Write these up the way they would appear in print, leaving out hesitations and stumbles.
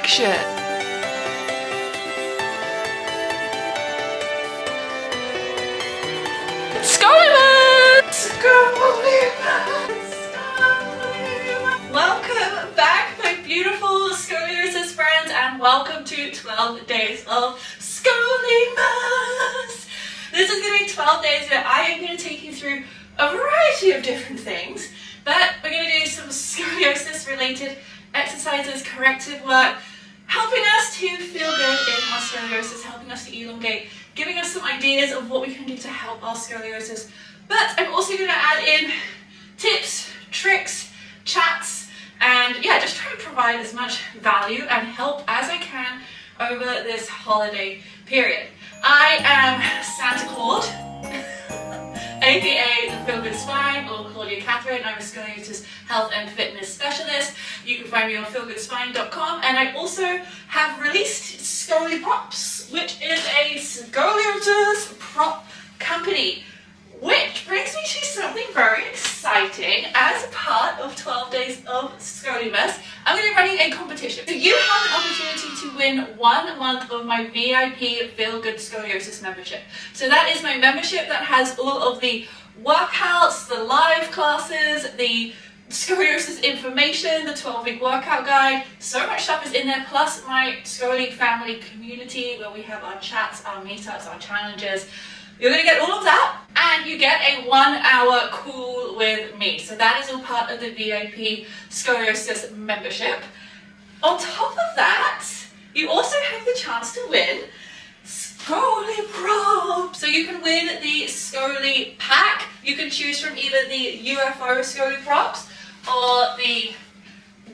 action. Scoliosis! Welcome back, my beautiful scoliosis friends, and welcome to 12 days of Scoliosis. This is going to be 12 days where I am going to take you through a variety of different things, but we're going to do some scoliosis related exercises, corrective work, helping us to feel good in our scoliosis, helping us to elongate, giving us some ideas of what we can do to help our scoliosis. But I'm also going to add in tips, tricks, chats, and yeah, just try and provide as much value and help as I can over this holiday period. I am Santa Claude, aka the Feel Good Spine, or Claudia Catherine. I'm a scoliosis health and fitness specialist. You can find me on feelgoodspine.com, and I also have released Scoli Props, which is a scoliosis prop company. Which brings me to something very exciting. As a part of 12 days of Scoliosis, I'm going to be running a competition. So you have an opportunity to win 1 month of my VIP Feel Good Scoliosis membership. So that is my membership that has all of the workouts, the live classes, the scoliosis information, the 12-week workout guide. So much stuff is in there, plus my Scoli family community where we have our chats, our meetups, our challenges. You're going to get all of that, and you get a 1-hour call with me. So that is all part of the VIP Scoliosis membership. On top of that, you also have the chance to win Scoli Props. So you can win the Scoli pack. You can choose from either the UFO Scoli Props or the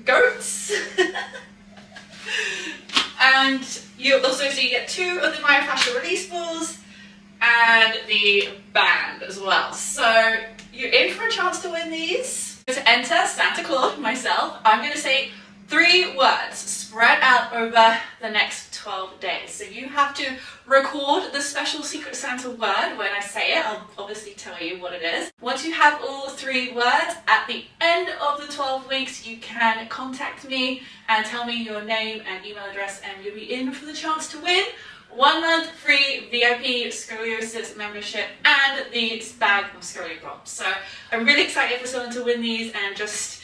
goats. And you also get 2 of the myofascial release balls and the band as well. So you're in for a chance to win these. To enter Santa Claus, myself, I'm going to say 3 words spread out over the next 12 days. So you have to record the special Secret Santa word. When I say it, I'll obviously tell you what it is. Once you have all 3 words, at the end of the 12 weeks, you can contact me and tell me your name and email address, and you'll be in for the chance to win 1 month free VIP scoliosis membership and the bag of Scoli Props. So I'm really excited for someone to win these and just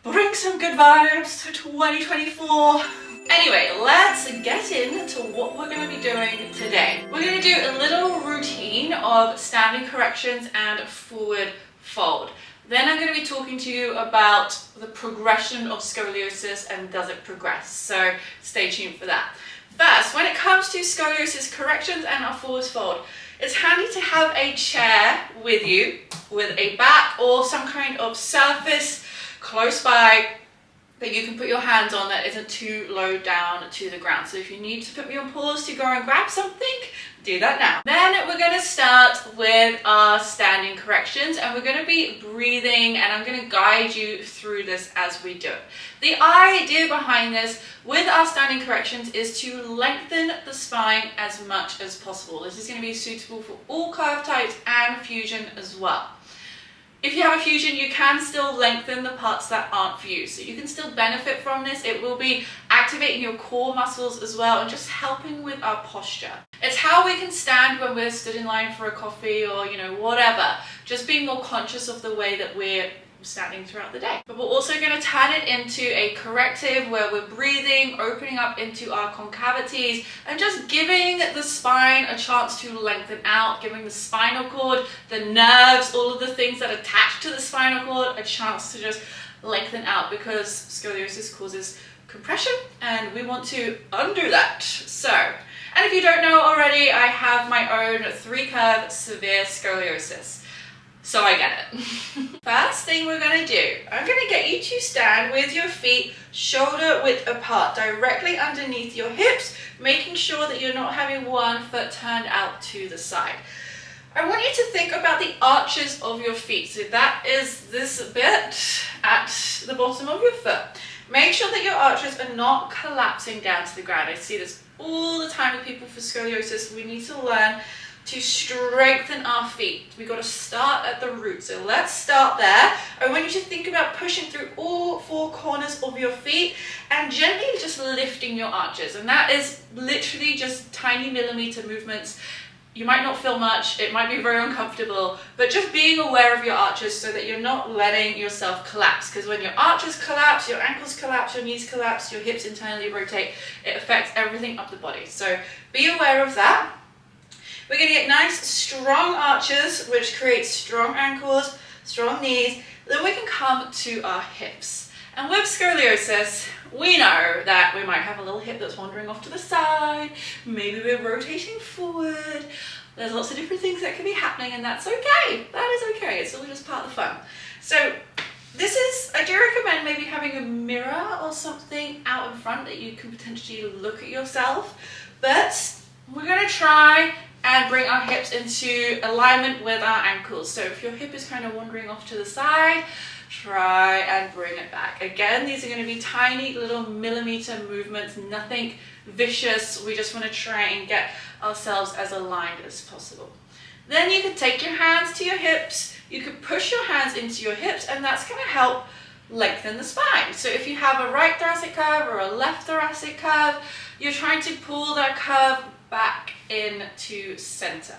bring some good vibes to 2024. Anyway, let's get into what we're going to be doing today. We're going to do a little routine of standing corrections and forward fold. Then I'm going to be talking to you about the progression of scoliosis and does it progress. So stay tuned for that. First, when it comes to scoliosis corrections and our forward fold, it's handy to have a chair with you with a back or some kind of surface close by that you can put your hands on that isn't too low down to the ground. So if you need to put me on pause to go and grab something, do that now. Then we're going to start with our standing corrections, and we're going to be breathing, and I'm going to guide you through this as we do it. The idea behind this with our standing corrections is to lengthen the spine as much as possible. This is going to be suitable for all curve types and fusion as well. If you have a fusion, you can still lengthen the parts that aren't fused. So you can still benefit from this. It will be activating your core muscles as well and just helping with our posture. It's how we can stand when we're stood in line for a coffee or, whatever. Just being more conscious of the way that we're standing throughout the day. But we're also going to turn it into a corrective where we're breathing, opening up into our concavities, and just giving the spine a chance to lengthen out, giving the spinal cord, the nerves, all of the things that attach to the spinal cord a chance to just lengthen out, because scoliosis causes compression and we want to undo that. So, and if you don't know already, I have my own 3-curve severe scoliosis. So I get it. First thing we're going to do, I'm going to get you to stand with your feet shoulder width apart, directly underneath your hips, making sure that you're not having one foot turned out to the side. I want you to think about the arches of your feet. So that is this bit at the bottom of your foot. Make sure that your arches are not collapsing down to the ground. I see this all the time with people for scoliosis. We need to learn to strengthen our feet. We've got to start at the root. So let's start there. I want you to think about pushing through all 4 corners of your feet and gently just lifting your arches. And that is literally just tiny millimeter movements. You might not feel much, it might be very uncomfortable, but just being aware of your arches so that you're not letting yourself collapse. Because when your arches collapse, your ankles collapse, your knees collapse, your hips internally rotate, it affects everything up the body. So be aware of that. We're going to get nice strong arches, which creates strong ankles, strong knees. Then we can come to our hips. And with scoliosis, we know that we might have a little hip that's wandering off to the side. Maybe we're rotating forward. There's lots of different things that can be happening, and that's okay. That is okay. It's all just part of the fun. So I do recommend maybe having a mirror or something out in front that you can potentially look at yourself. But we're going to try and bring our hips into alignment with our ankles. So if your hip is kind of wandering off to the side, try and bring it back. Again, these are going to be tiny little millimeter movements, nothing vicious. We just want to try and get ourselves as aligned as possible. Then you can take your hands to your hips, you could push your hands into your hips, and that's going to help lengthen the spine. So if you have a right thoracic curve or a left thoracic curve, you're trying to pull that curve back into center.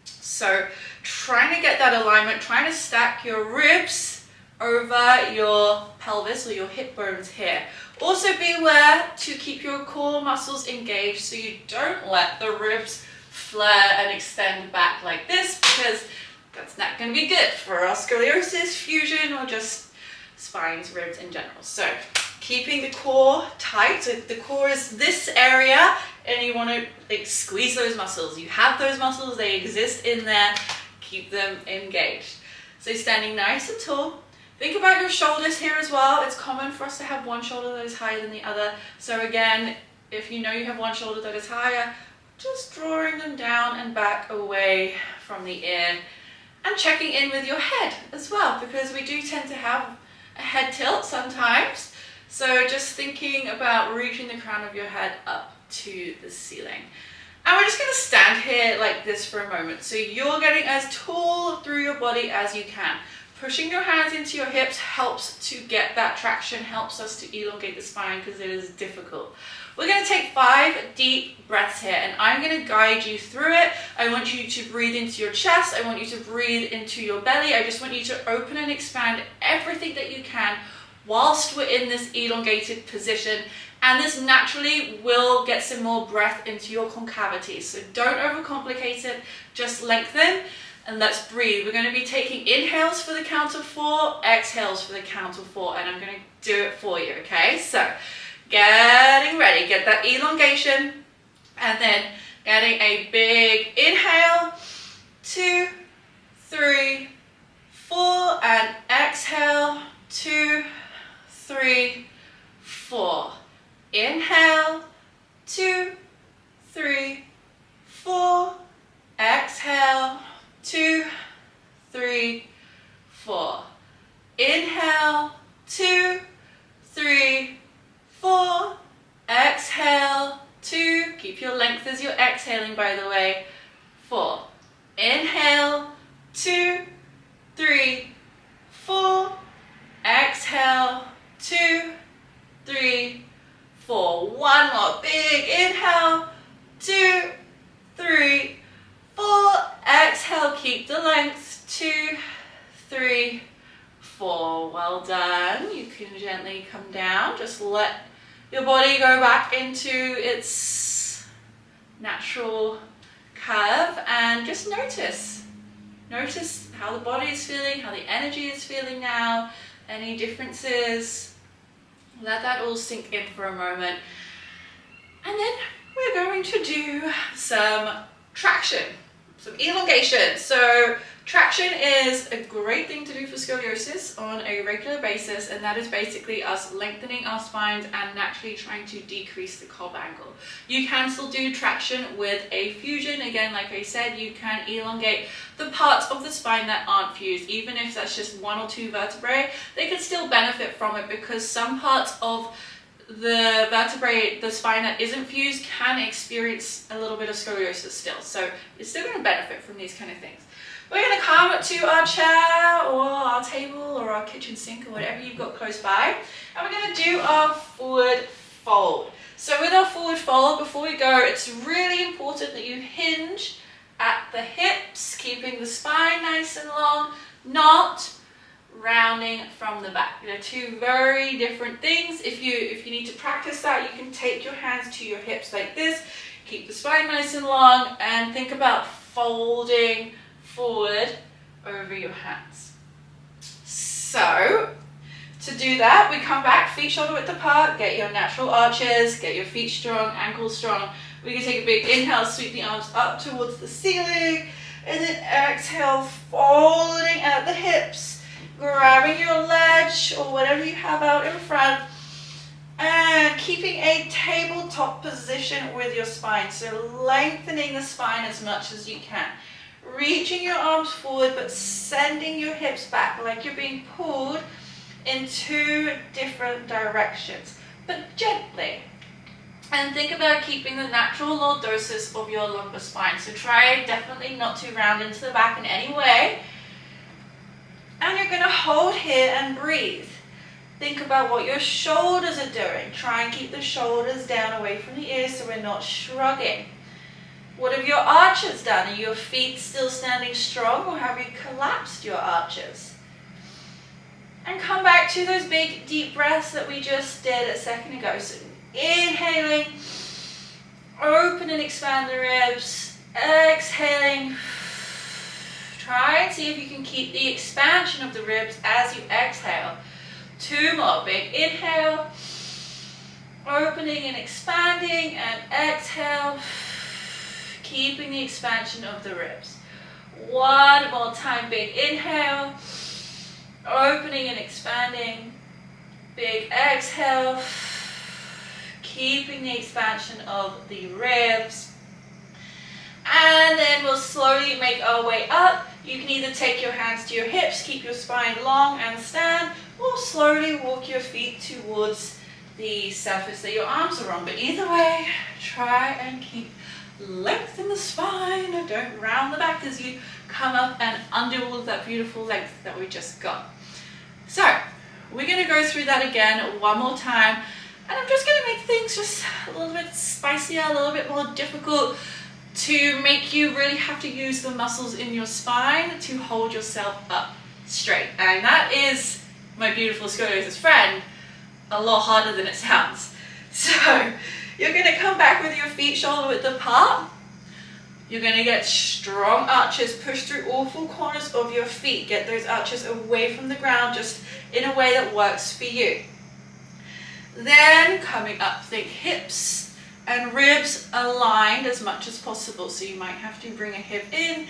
So trying to get that alignment, trying to stack your ribs over your pelvis or your hip bones here. Also be aware to keep your core muscles engaged so you don't let the ribs flare and extend back like this, because that's not going to be good for our scoliosis, fusion, or just spines, ribs in general. So keeping the core tight. So the core is this area, and you want to squeeze those muscles. You have those muscles, they exist in there. Keep them engaged. So standing nice and tall. Think about your shoulders here as well. It's common for us to have one shoulder that is higher than the other. So again, if you know you have one shoulder that is higher, just drawing them down and back away from the ear, and checking in with your head as well, because we do tend to have a head tilt sometimes. So just thinking about reaching the crown of your head up to the ceiling. And we're just going to stand here like this for a moment. So you're getting as tall through your body as you can. Pushing your hands into your hips helps to get that traction, helps us to elongate the spine because it is difficult. We're going to take 5 deep breaths here, and I'm going to guide you through it. I want you to breathe into your chest. I want you to breathe into your belly. I just want you to open and expand everything that you can whilst we're in this elongated position. And this naturally will get some more breath into your concavities. So don't overcomplicate it, just lengthen. And let's breathe. We're going to be taking inhales for the count of 4, exhales for the count of 4, and I'm going to do it for you, okay? So, getting ready, get that elongation, and then getting a big inhale, 2, 3, 4, and exhale, 2, 3, 4. Inhale, 2, 3, 4, exhale, 2, 3, 4. Inhale, 2, 3, 4. Exhale, 2. Keep your length as you're exhaling, by the way. 4. Inhale, 2, 3, 4. Exhale, 2, 3, 4. One more big inhale, 2, 3, 4. Exhale, keep the length, 2, 3, 4. Well done. You can gently come down. Just let your body go back into its natural curve, and just notice. Notice how the body is feeling, how the energy is feeling now, any differences. Let that all sink in for a moment. And then we're going to do some traction. Some elongation. So traction is a great thing to do for scoliosis on a regular basis, and that is basically us lengthening our spines and naturally trying to decrease the cob angle. You can still do traction with a fusion. Again, like I said, you can elongate the parts of the spine that aren't fused. Even if that's just 1 or 2 vertebrae, they can still benefit from it, because some parts of the vertebrae, the spine that isn't fused, can experience a little bit of scoliosis still. So it's still going to benefit from these kind of things. We're going to come to our chair or our table or our kitchen sink or whatever you've got close by. And we're going to do our forward fold. So with our forward fold, before we go, it's really important that you hinge at the hips, keeping the spine nice and long, not rounding from the back. They're two very different things. If you need to practice that, you can take your hands to your hips like this, keep the spine nice and long, and think about folding forward over your hands. So to do that, we come back, feet shoulder width apart, get your natural arches, get your feet strong, ankles strong. We can take a big inhale, sweep the arms up towards the ceiling, and then exhale, folding at the hips, grabbing your ledge or whatever you have out in front, and keeping a tabletop position with your spine. So lengthening the spine as much as you can. Reaching your arms forward, but sending your hips back like you're being pulled in two different directions, but gently. And think about keeping the natural lordosis of your lumbar spine. So try definitely not to round into the back in any way. And you're going to hold here and breathe. Think about what your shoulders are doing. Try and keep the shoulders down away from the ears so we're not shrugging. What have your arches done? Are your feet still standing strong, or have you collapsed your arches? And come back to those big deep breaths that we just did a second ago. So inhaling, open and expand the ribs. Exhaling. Try and see if you can keep the expansion of the ribs as you exhale. Two more. Big inhale, opening and expanding, and exhale, keeping the expansion of the ribs. One more time. Big inhale, opening and expanding. Big exhale, keeping the expansion of the ribs. And then we'll slowly make our way up. You can either take your hands to your hips, keep your spine long and stand, or slowly walk your feet towards the surface that your arms are on. But either way, try and keep length in the spine. Don't round the back as you come up and undo all of that beautiful length that we just got. So we're going to go through that again one more time. And I'm just going to make things just a little bit spicier, a little bit more difficult, to make you really have to use the muscles in your spine to hold yourself up straight. And that is, my beautiful scoliosis friend, a lot harder than it sounds. So you're going to come back with your feet shoulder width apart. You're going to get strong arches, push through all four corners of your feet. Get those arches away from the ground, just in a way that works for you. Then coming up, think hips and ribs aligned as much as possible. So you might have to bring a hip in,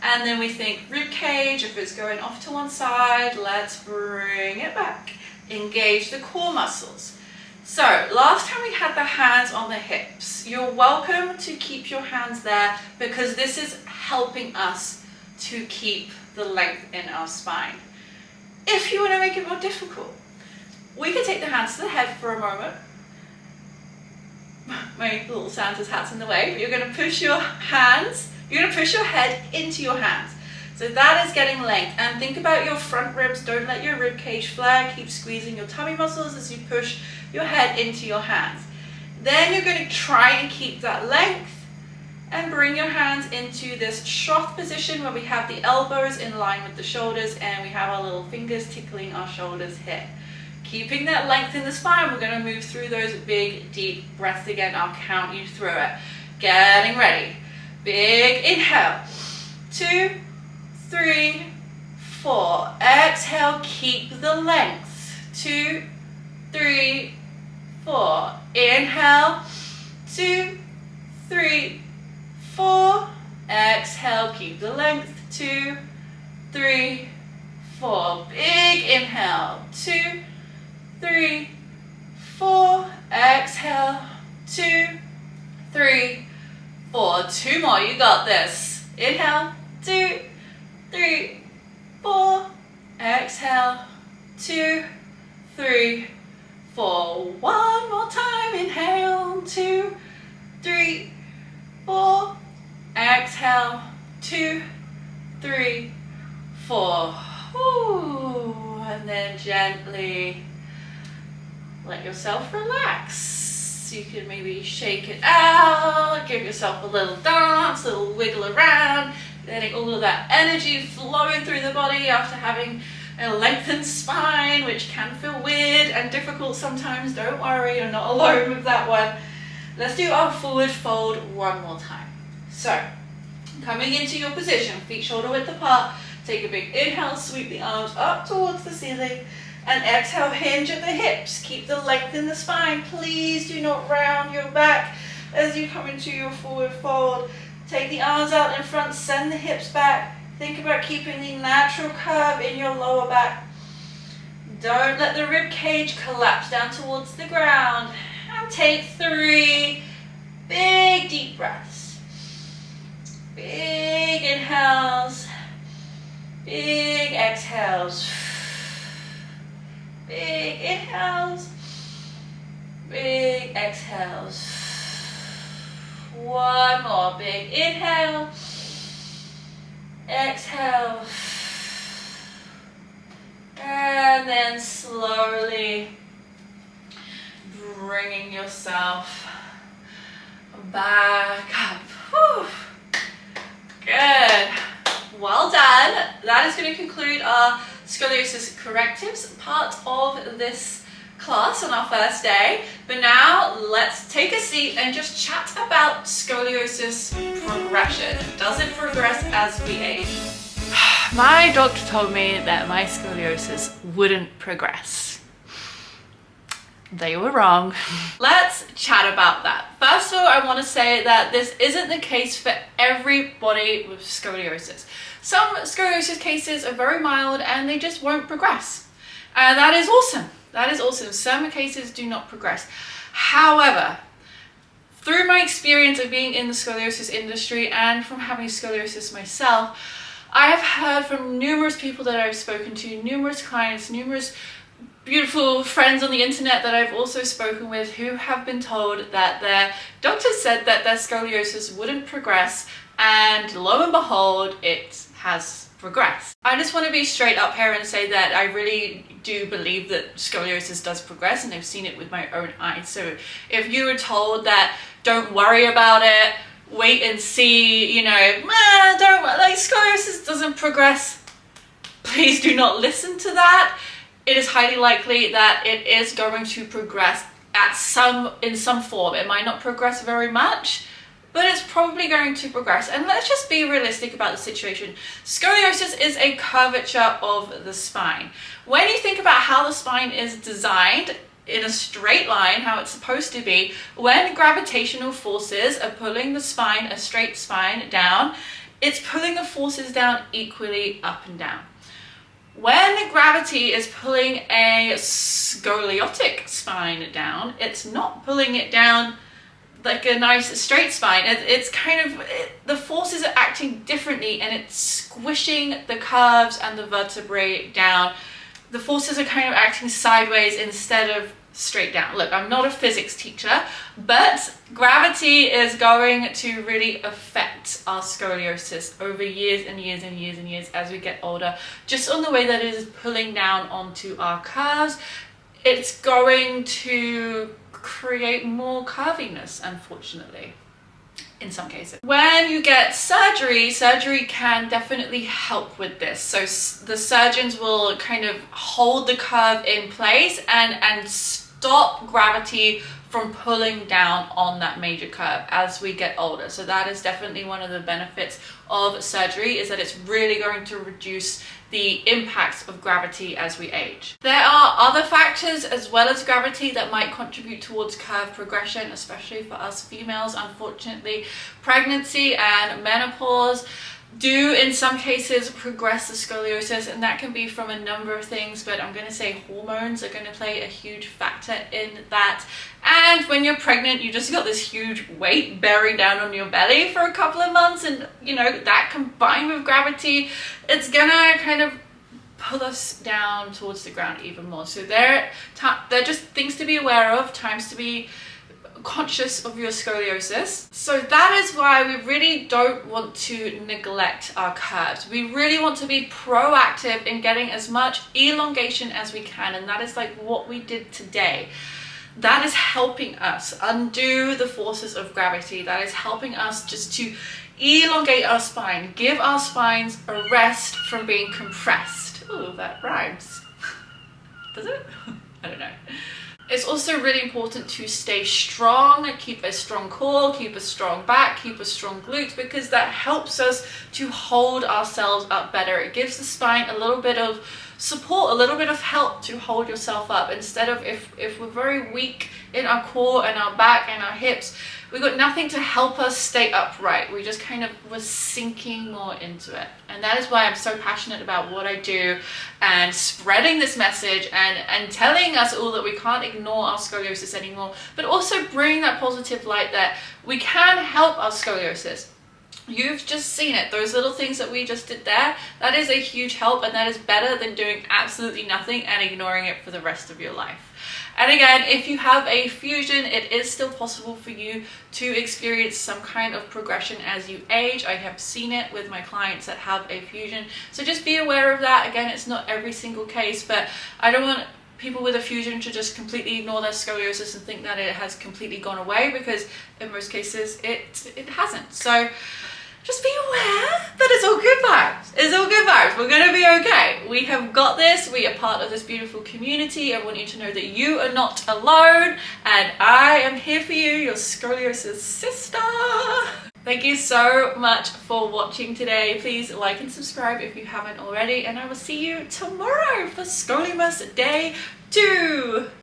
and then we think rib cage. If it's going off to one side, let's bring it back. Engage the core muscles. So last time we had the hands on the hips. You're welcome to keep your hands there, because this is helping us to keep the length in our spine. If you want to make it more difficult, we can take the hands to the head for a moment. My little Santa's hat's in the way, but you're going to push your hands, you're going to push your head into your hands. So that is getting length. And think about your front ribs. Don't let your rib cage flare. Keep squeezing your tummy muscles as you push your head into your hands. Then you're going to try and keep that length and bring your hands into this Schroth position, where we have the elbows in line with the shoulders and we have our little fingers tickling our shoulders here. Keeping that length in the spine, we're going to move through those big, deep breaths again. I'll count you through it. Getting ready. Big inhale. 2, 3, 4. Exhale, keep the length. 2, 3, 4. Inhale. 2, 3, 4. Exhale, keep the length. 2, 3, 4. Big inhale. 2, 3, 4. Exhale. 2, 3, 4. 2 more. You got this. Inhale. 2, 3, 4. Exhale. 2, 3, 4. One more time. Inhale. 2, 3, 4. Exhale. 2, 3, 4. Ooh. And then gently let yourself relax. You can maybe shake it out, give yourself a little dance, a little wiggle around, letting all of that energy flowing through the body after having a lengthened spine, which can feel weird and difficult sometimes. Don't worry, you're not alone with that one. Let's do our forward fold one more time. So, coming into your position, feet shoulder width apart, take a big inhale, sweep the arms up towards the ceiling, and exhale, hinge at the hips. Keep the length in the spine. Please do not round your back as you come into your forward fold. Take the arms out in front, send the hips back. Think about keeping the natural curve in your lower back. Don't let the rib cage collapse down towards the ground. And take 3 big deep breaths. Big inhales. Big exhales. Big inhales, big exhales. One more big inhale, exhale, and then slowly bringing yourself back up. Whew. Good. Well done. That is going to conclude our scoliosis correctives part of this class on our first day. But now let's take a seat and just chat about scoliosis progression. Does it progress as we age? My doctor told me that my scoliosis wouldn't progress. They were wrong. Let's chat about that. First of all, I want to say that this isn't the case for everybody with scoliosis. Some scoliosis cases are very mild and they just won't progress. And that is awesome. That is awesome. Some cases do not progress. However, through my experience of being in the scoliosis industry and from having scoliosis myself, I have heard from numerous people that I've spoken to, numerous clients, numerous beautiful friends on the internet that I've also spoken with who have been told that their doctors said that their scoliosis wouldn't progress, and lo and behold, it has progressed. I just want to be straight up here and say that I really do believe that scoliosis does progress, and I've seen it with my own eyes. So if you were told that don't worry about it, wait and see, you know, don't, like, scoliosis doesn't progress, please do not listen to that. It is highly likely that it is going to progress in some form. It might not progress very much, but it's probably going to progress. And let's just be realistic about the situation. Scoliosis is a curvature of the spine. When you think about how the spine is designed in a straight line, how it's supposed to be, when gravitational forces are pulling the spine, a straight spine, down, it's pulling the forces down equally up and down. When gravity is pulling a scoliotic spine down, it's not pulling it down like a nice straight spine. It's kind of, the forces are acting differently and it's squishing the curves and the vertebrae down. The forces are kind of acting sideways instead of straight down. Look, I'm not a physics teacher, but gravity is going to really affect our scoliosis over years and years and years and years as we get older. Just on the way that it is pulling down onto our curves, it's going to create more curviness, unfortunately, in some cases. When you get surgery, surgery can definitely help with this. So the surgeons will kind of hold the curve in place and stop gravity from pulling down on that major curve as we get older. So that is definitely one of the benefits of surgery, is that it's really going to reduce the impacts of gravity as we age. There are other factors as well as gravity that might contribute towards curve progression, especially for us females. Unfortunately, pregnancy and menopause do in some cases progress the scoliosis, and that can be from a number of things, but I'm going to say hormones are going to play a huge factor in that. And when you're pregnant, you just got this huge weight buried down on your belly for a couple of months, and you know, that combined with gravity, it's gonna kind of pull us down towards the ground even more. So they're just things to be aware of, times to be conscious of your scoliosis. So that is why we really don't want to neglect our curves. We really want to be proactive in getting as much elongation as we can, and that is like what we did today. That is helping us undo the forces of gravity. That is helping us just to elongate our spine, give our spines a rest from being compressed. Oh, that rhymes. Does it? I don't know. It's also really important to stay strong, keep a strong core, keep a strong back, keep a strong glutes, because that helps us to hold ourselves up better. It gives the spine a little bit of support, a little bit of help to hold yourself up, instead of if we're very weak in our core and our back and our hips, we've got nothing to help us stay upright. We just kind of were sinking more into it. And that is why I'm so passionate about what I do and spreading this message and telling us all that we can't ignore our scoliosis anymore, but also bring that positive light that we can help our scoliosis. You've just seen it. Those little things that we just did there, that is a huge help, and that is better than doing absolutely nothing and ignoring it for the rest of your life. And again, if you have a fusion, it is still possible for you to experience some kind of progression as you age. I have seen it with my clients that have a fusion. So just be aware of that. Again, it's not every single case, but I don't want people with a fusion to just completely ignore their scoliosis and think that it has completely gone away, because in most cases it hasn't. So just be aware, but it's all good vibes. It's all good vibes. We're gonna be okay. We have got this. We are part of this beautiful community. I want you to know that you are not alone, and I am here for you, your scoliosis sister. Thank you so much for watching today. Please like and subscribe if you haven't already, and I will see you tomorrow for Scoliosis Day 2.